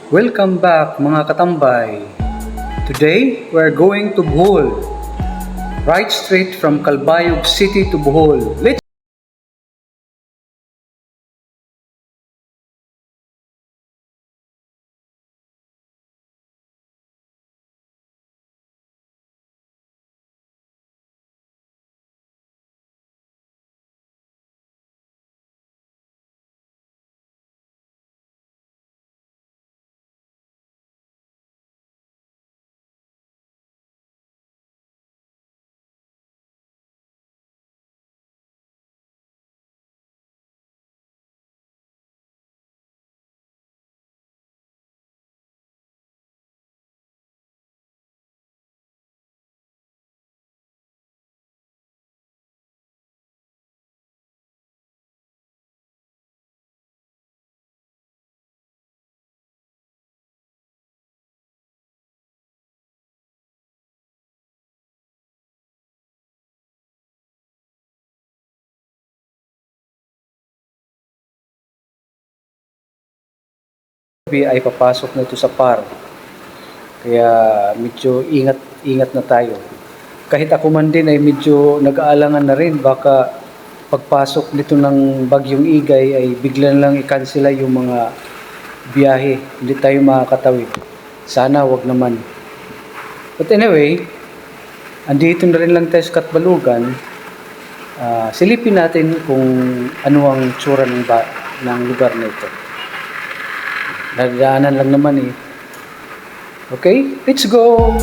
Welcome back mga katambay. Today, we're going to Bohol. Right straight from Calbayog City to Bohol. Let's ay papasok na ito sa par. Kaya medyo ingat na tayo. Kahit ako man din ay medyo nag-aalangan na rin, baka pagpasok nito ng Bagyong Igay ay biglan lang i-cancela yung mga biyahe. Hindi tayo makakatawid. Sana wag naman. But anyway, andito na rin lang tayo sa Katbalugan. Silipin natin kung ano ang tsura ng lugar na ito. Nadaanan lang naman eh. Okay, let's go!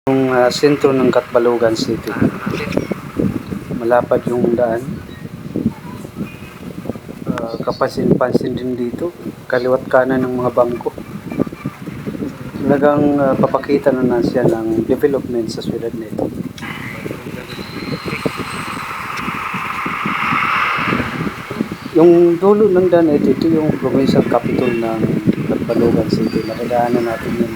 Yung sentro ng Katbalogan City. Malapad yung daan. Kapansin-pansin din dito. Kaliwat kanan ng mga bangko. Talagang papakita na siya ng development sa syudad nito. Yung dulo ng daan ito yung provincial capital ng Katbalogan City. Madadaanan natin yun.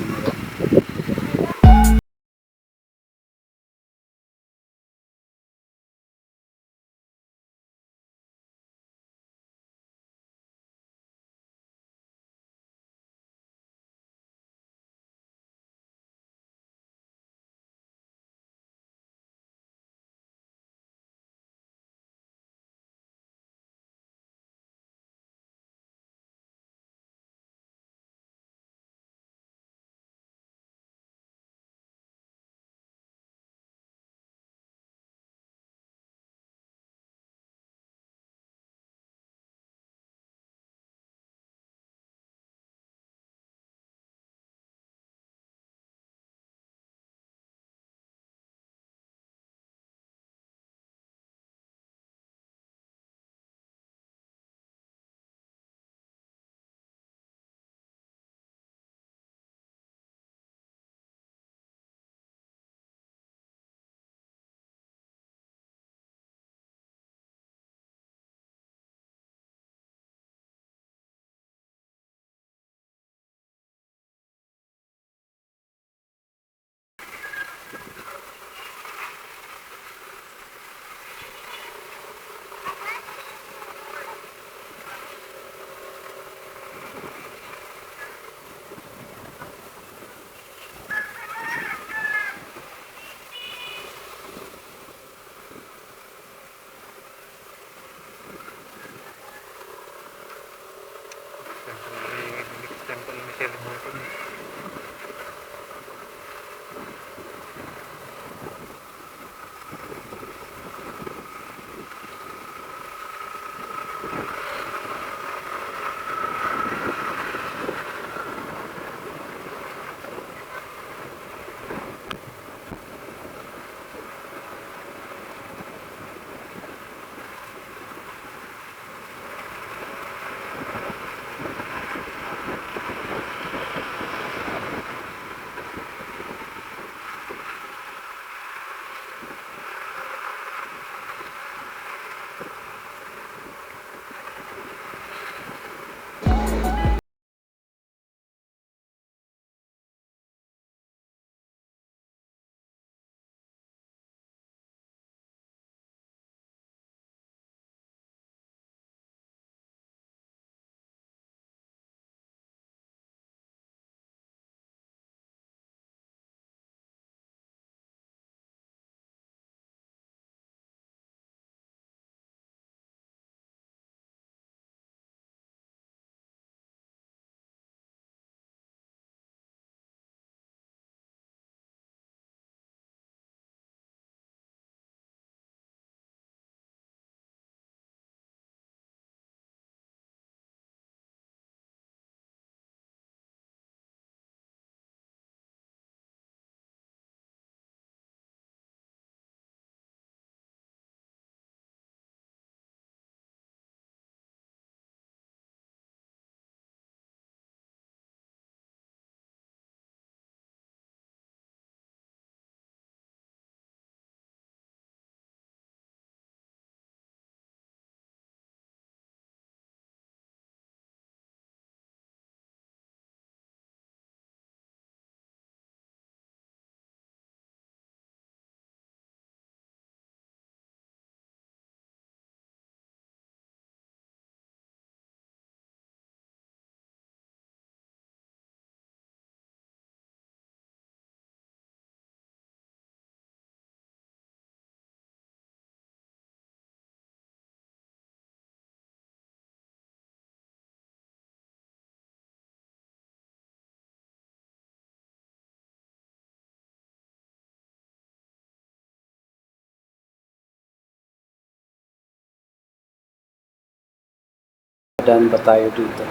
Daan ba tayo dito?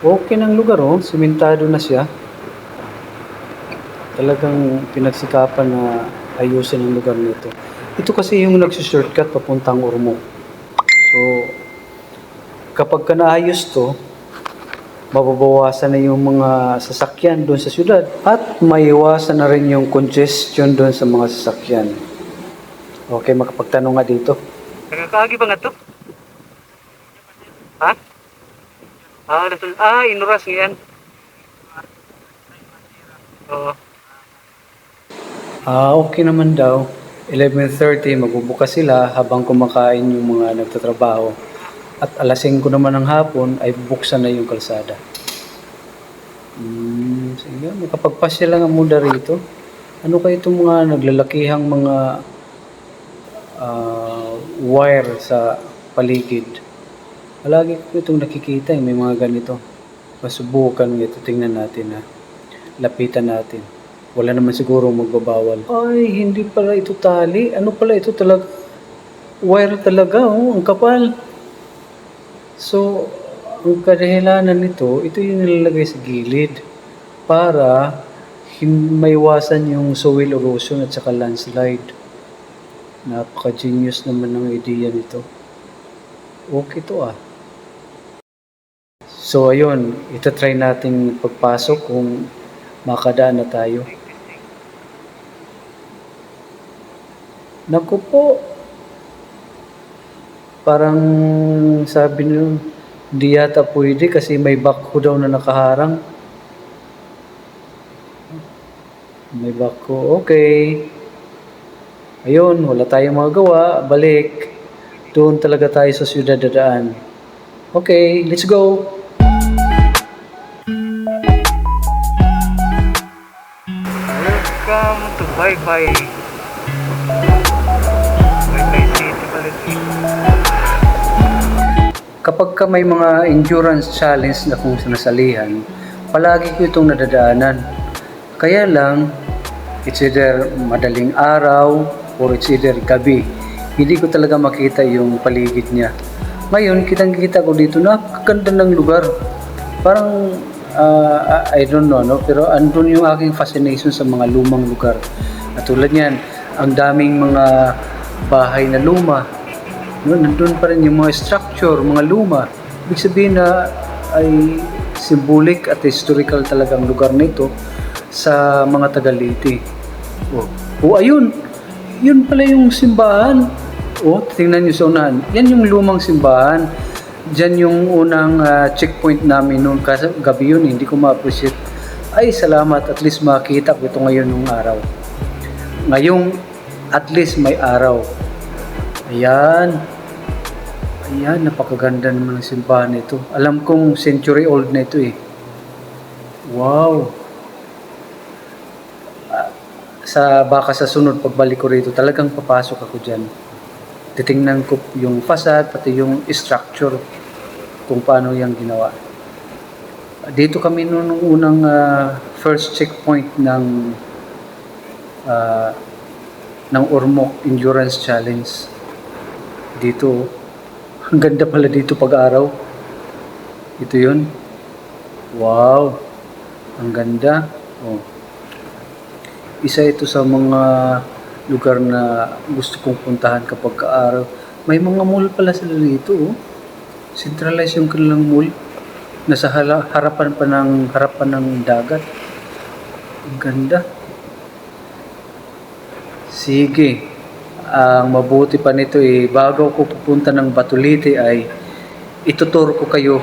Okay ng lugar oh, simentado na siya. Talagang pinagsikapan na ayusin ang lugar nito. Ito kasi yung nagsushortcut papuntang Ormoc. So, kapag ka naayos to, mababawasan na yung mga sasakyan doon sa syudad at maiwasan na rin yung congestion doon sa mga sasakyan. Okay, makapagtanong nga dito. Nagkakaagi ba nga to? Ha? Inuras yan. Oo. Okay naman daw. 11:30 magbubukas sila habang kumakain yung mga nagtatrabaho. At alas 5 naman ng hapon ay bubuksan na yung kalsada. Sige, makapagpasya lang ang muda rito. Ano kayo itong mga naglalakihang mga wire sa paligid? Palagi ko itong nakikita, may mga ganito. Masubukan ito, tingnan natin ha. Lapitan natin. Wala naman siguro magbabawal. Ay, hindi pala ito tali. Ano pala ito talaga? Wire talaga, oh, ang kapal. So, ang kadahilanan nito, ito yung nilalagay sa gilid para maiwasan yung soil erosion at saka landslide. Napaka-genius naman ng idea nito. Okay to ah. So, ayun, itatry natin pagpasok kung makadaan na tayo. Naku po, parang sabi nyo, hindi yata pwede kasi may backhoe daw na nakaharang. May backhoe, okay. Ayun, wala tayong magagawa, balik. Doon talaga tayo sa syudad dadaan. Okay, let's go! Welcome to Bye-Bye. Bye-Bye City pala. Kapag ka may mga endurance challenge na kung sinasalihan, palagi ko itong nadadaanan. Kaya lang, it's either madaling araw or it's either gabi. Hindi ko talaga makita yung paligid niya. Ngayon, kitang-kita ko dito na kaganda ng lugar. Parang, I don't know, no? Pero andun yung aking fascination sa mga lumang lugar. At tulad niyan, ang daming mga bahay na luma. No, nandun pa rin yung mga structure, mga luma. Ibig sabihin na ay symbolic at historical talagang lugar nito sa mga Tagaliti. Ayun. Yun pala yung simbahan. Tingnan nyo sa unahan. Yan yung lumang simbahan. Diyan yung unang checkpoint namin noon. Kasi gabi yun, hindi ko ma-appreciate. Ay, salamat. At least makita ko ito ngayon ng araw. Ngayong at least may araw. Ayan. Ayan, napakaganda naman ng simbahan nito. Alam kong century old na ito eh. Wow. Baka sa sunod pagbalik ko rito, talagang papasok ako dyan. Titingnan ko yung facade, pati yung structure, kung paano yung ginawa. Dito kami noong unang first checkpoint ng Ormoc Endurance Challenge. Dito, ang ganda pala dito pag-araw. Ito yun. Wow! Ang ganda. Isa ito sa mga lugar na gusto kong puntahan kapag kaaraw. May mga mall pala sila dito. Centralized yung kanilang mall. Nasa harapan ng dagat. Ang ganda. Sige. Ang mabuti pa nito bago ako pupunta ng Batulite ay ituturo ko kayo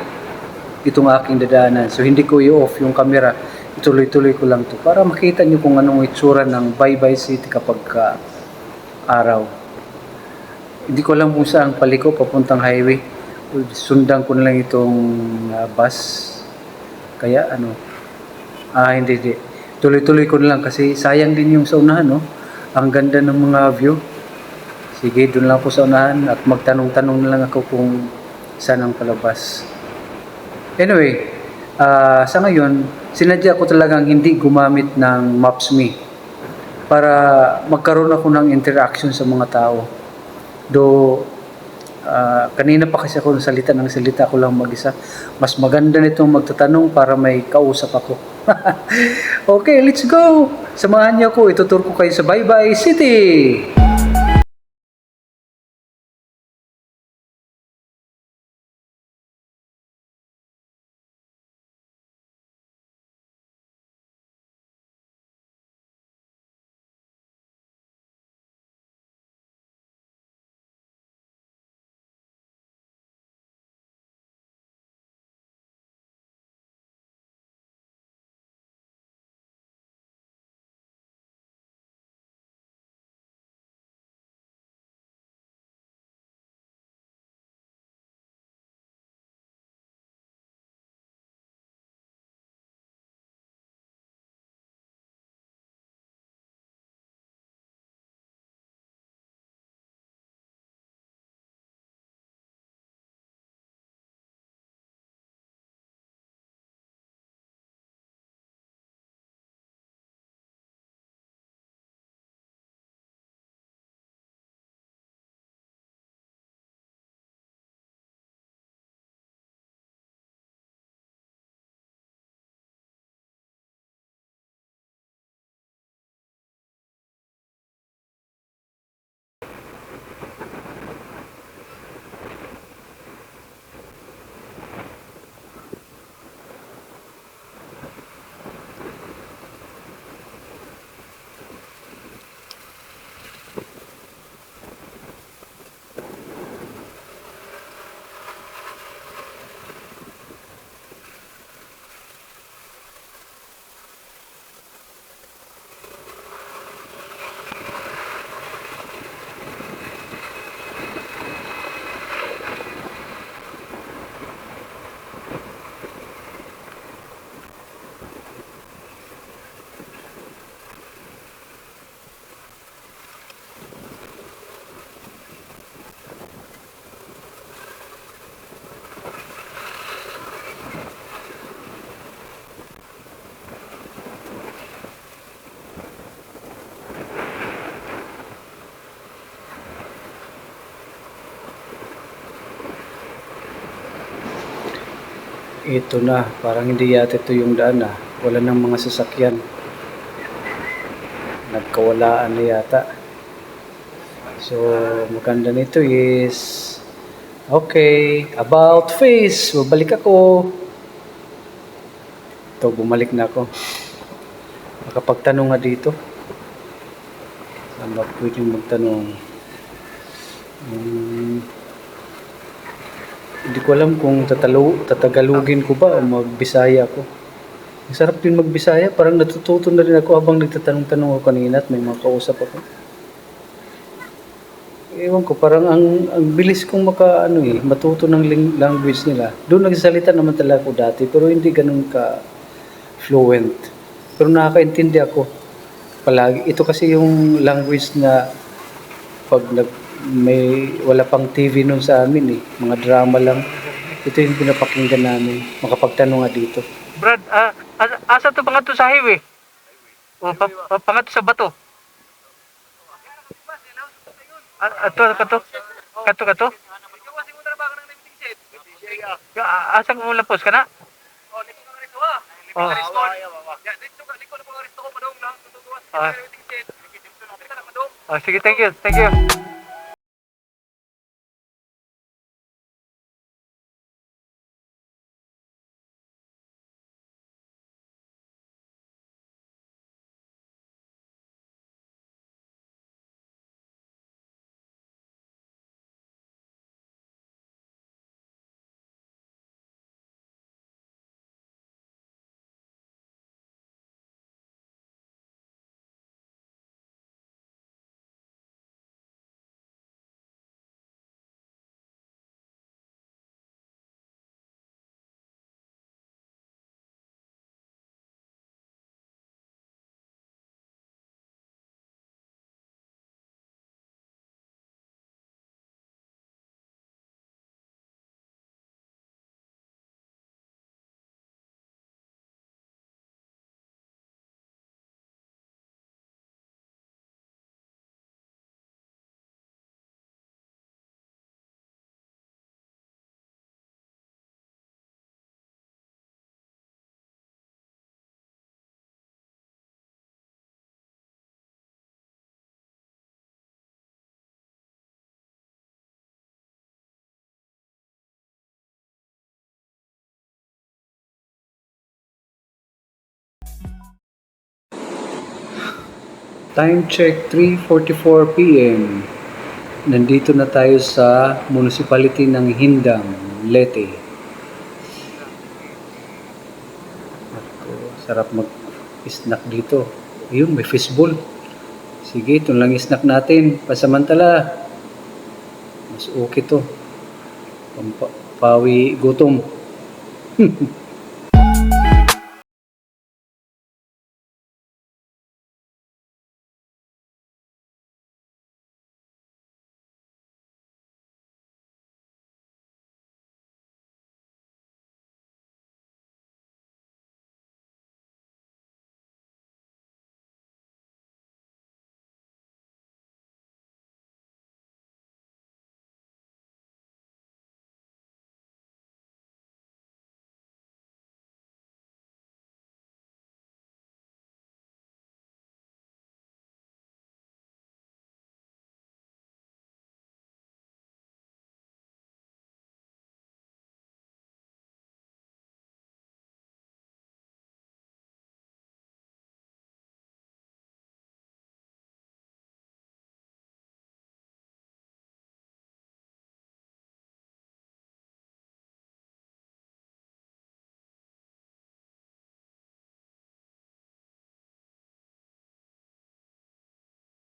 itong aking dadaanan. So hindi ko i-off yung camera. Ituloy-tuloy ko lang to para makita nyo kung anong itsura ng Bye-Bye City kapag araw. Hindi ko alam kung saan paliko papuntang highway. Sundan ko na lang itong bus. Kaya hindi. Tuloy-tuloy ko na lang kasi sayang din yung sa unahan, no? Ang ganda ng mga view. Sige, doon lang ako sa unahan at magtanong-tanong na lang ako kung saan ang palabas. Anyway, sa ngayon, sinadya ko talagang hindi gumamit ng Maps.me para magkaroon ako ng interaction sa mga tao. Kanina pa kasi ako salita ng salita ko lang mag-isa. Mas maganda nitong magtatanong para may kausap ako. Okay, let's go! Samahan niyo ako, ituturo ko kayo sa Bye-Bye City! Ito na, parang hindi yata ito yung daan ah. Wala ng mga sasakyan. Nagkawalaan na yata. So, maganda nito is, okay, about face. Babalik ako. Ito, bumalik na ako. Makapagtanong nga dito. Saan ba pwedeng magtanong? Hindi ko alam kung tatagalogin ko ba o magbisaya ko. Ang sarap din magbisaya. Parang natututo na rin ako habang nagtatanong-tanong ako kanina at may mga kausap ako. Ewan ko, parang ang bilis kong matuto ng language nila. Doon nagsasalita naman talaga ako dati, pero hindi ganun ka fluent. Pero nakakaintindi ako palagi. Ito kasi yung language na pag wala pang TV noon sa amin eh. Mga drama lang. Ito yung pinapakinggan namin. Makapagtanong nga dito. Brad, asa to pangadto sa highway? O pangadto sa bato? Ato kato. Kato. Asa mo lapos ka na? Oh. Sige, thank you. Thank you. Time check 3:44 p.m. Nandito na tayo sa municipality ng Hindang, Leyte. Ako, sarap mag-snack dito. Ayun, may fishball. Sige, ito lang snack natin. Pasamantala, mas okay to. Pampawi gutom.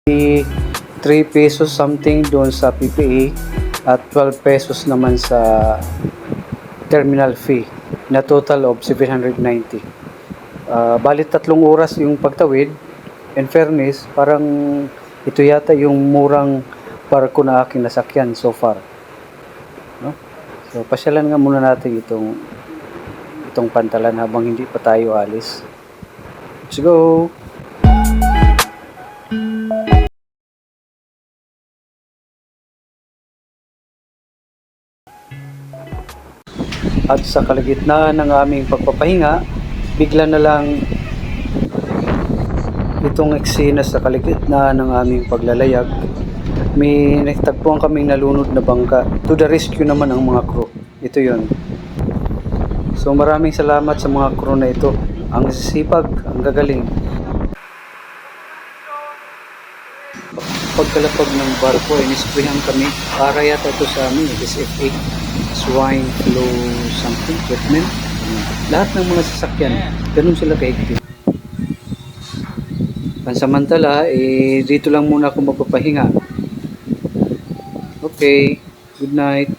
Di 3 pesos something doon sa PPA at 12 pesos naman sa terminal fee na total of 790. Balit 3 oras yung pagtawid. In fairness, parang ito yata yung murang barko na aking nasakyan so far. No? So pasyalan nga muna natin itong pantalan habang hindi pa tayo alis. Let's go! At sa kalagitnaan ng aming pagpapahinga, bigla na lang itong eksena sa kalagitnaan ng aming paglalayag. May nagtagpuan kaming nalunod na bangka. To the rescue naman ang mga crew. Ito yon. So maraming salamat sa mga crew na ito. Ang sisipag, ang gagaling. Pagkalapag ng barko ay nisprihan kami. Para yata ito sa amin, SFA. Swine flu something, treatment. Lahat ng mga sasakyan, ganun sila kahigpit. Pansamantala, dito lang muna ako magpapahinga. Okay, good night.